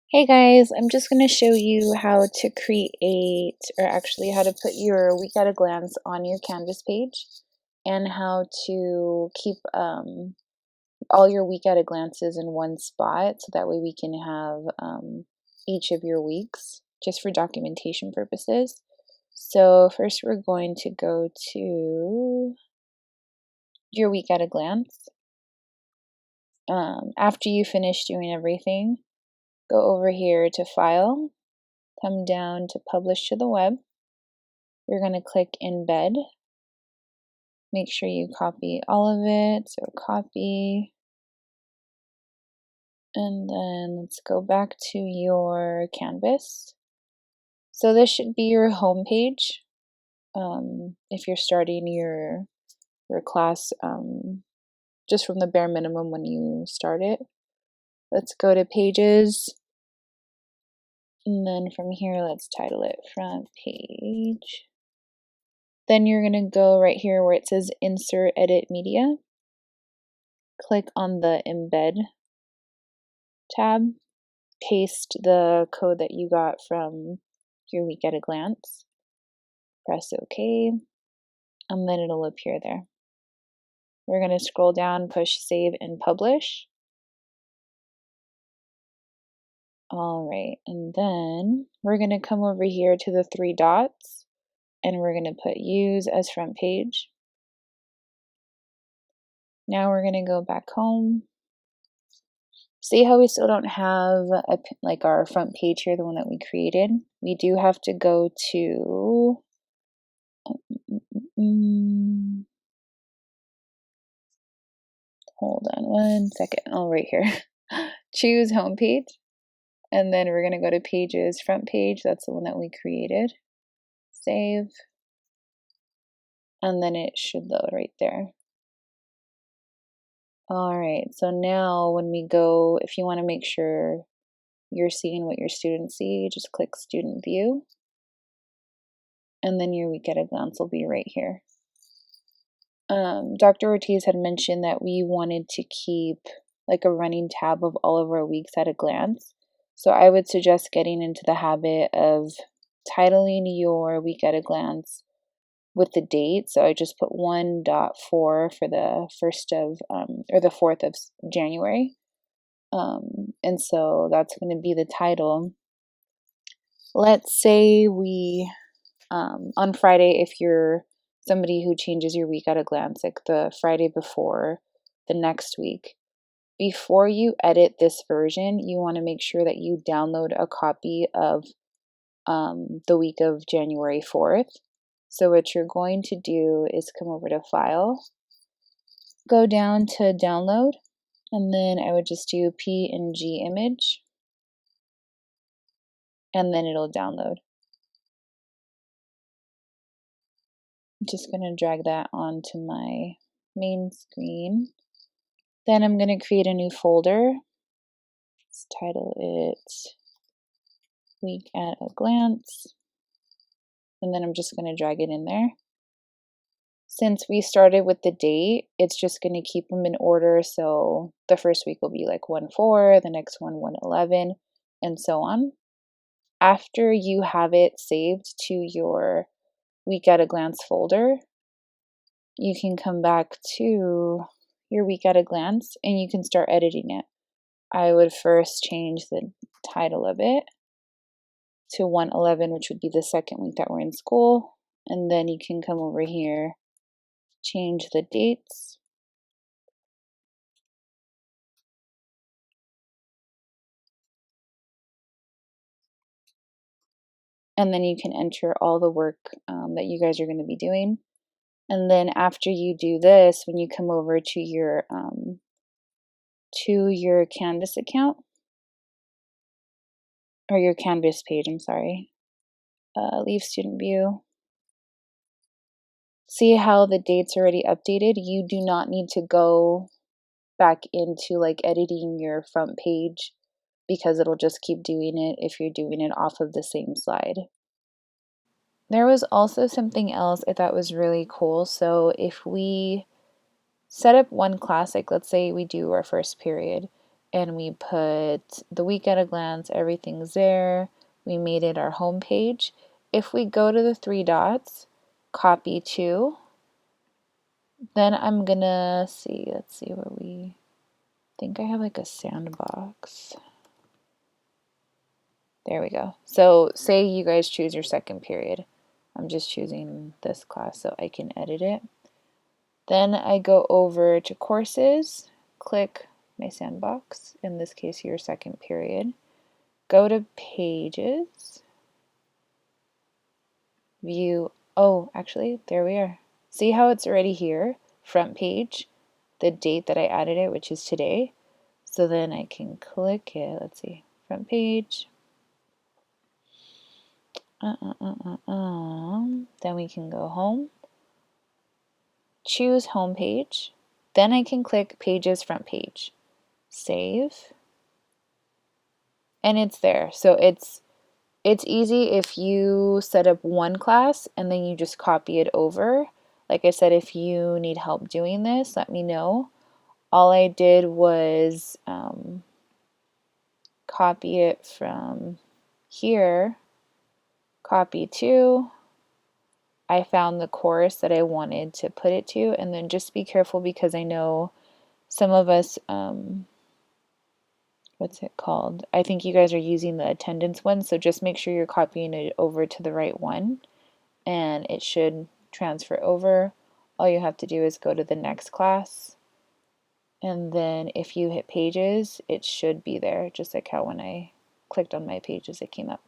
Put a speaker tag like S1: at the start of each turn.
S1: Hey guys, I'm just going to show you how to create, or actually how to put your week at a glance on your Canvas page and how to keep all your week at a glances in one spot so that way we can have each of your weeks just for documentation purposes. So first we're going to go to your week at a glance. After you finish doing everything, go over here to File, come down to Publish to the Web. You're going to click Embed. Make sure you copy all of it. So copy. And then let's go back to your Canvas. So this should be your home page. If you're starting your class just from the bare minimum when you start it. Let's go to Pages. And then from here, let's title it Front Page. Then you're going to go right here where it says Insert Edit Media. Click on the Embed tab. Paste the code that you got from your week at a glance. Press OK. And then it'll appear there. We're going to scroll down, push Save and Publish. Alright, and then we're going to come over here to the three dots and we're going to put Use as front page. Now we're going to go back home. See how we still don't have like our front page here, the one that we created? We do have to go to hold on one second. Oh, right here. Choose home page. And then we're going to go to Pages, front page. That's the one that we created. Save. And then it should load right there. All right, so now when we go, if you want to make sure you're seeing what your students see, just click Student View. And then your week at a glance will be right here. Dr. Ortiz had mentioned that we wanted to keep like a running tab of all of our weeks at a glance. So I would suggest getting into the habit of titling your week at a glance with the date. So I just put 1.4 for the 1st of, or the 4th of January. And so that's going to be the title. Let's say we, on Friday, if you're somebody who changes your week at a glance, like the Friday before the next week, before you edit this version, you want to make sure that you download a copy of the week of January 4th. So what you're going to do is come over to File, go down to Download, and then I would just do PNG image, and then it'll download. I'm just going to drag that onto my main screen. Then I'm going to create a new folder. Let's title it Week at a Glance. And then I'm just going to drag it in there. Since we started with the date, it's just going to keep them in order. So the first week will be like 1/4, the next one 1/11, and so on. After you have it saved to your Week at a Glance folder, you can come back to your Week at a Glance and you can start editing it. I would first change the title of it to 1/11, which would be the second week that we're in school. And then you can come over here, change the dates. And then you can enter all the work that you guys are going to be doing. And then after you do this, when you come over to your Canvas account, or your Canvas page, I'm sorry, leave student view. See how the date's already updated? You do not need to go back into like editing your front page because it'll just keep doing it if you're doing it off of the same slide. There was also something else I thought was really cool. So if we set up one class, like let's say we do our first period, and we put the week at a glance, everything's there. We made it our home page. If we go to the three dots, copy to, then I'm gonna see, let's see where we, think I have like a sandbox. There we go. So say you guys choose your second period. I'm just choosing this class so I can edit it. Then I go over to courses, click my sandbox, in this case your second period. Go to pages, view, oh, actually, there we are. See how it's already here, front page, the date that I added it, which is today. So then I can click it, let's see, front page. Then we can go home, choose home page. Then I can click pages front page, save, and it's there. So it's easy if you set up one class and then you just copy it over. Like I said, if you need help doing this, let me know. All I did was copy it from here, copy to. I found the course that I wanted to put it to, and then just be careful because I know some of us, what's it called? I think you guys are using the attendance one, so just make sure you're copying it over to the right one, and it should transfer over. All you have to do is go to the next class, and then if you hit pages, it should be there, just like how when I clicked on my pages, it came up.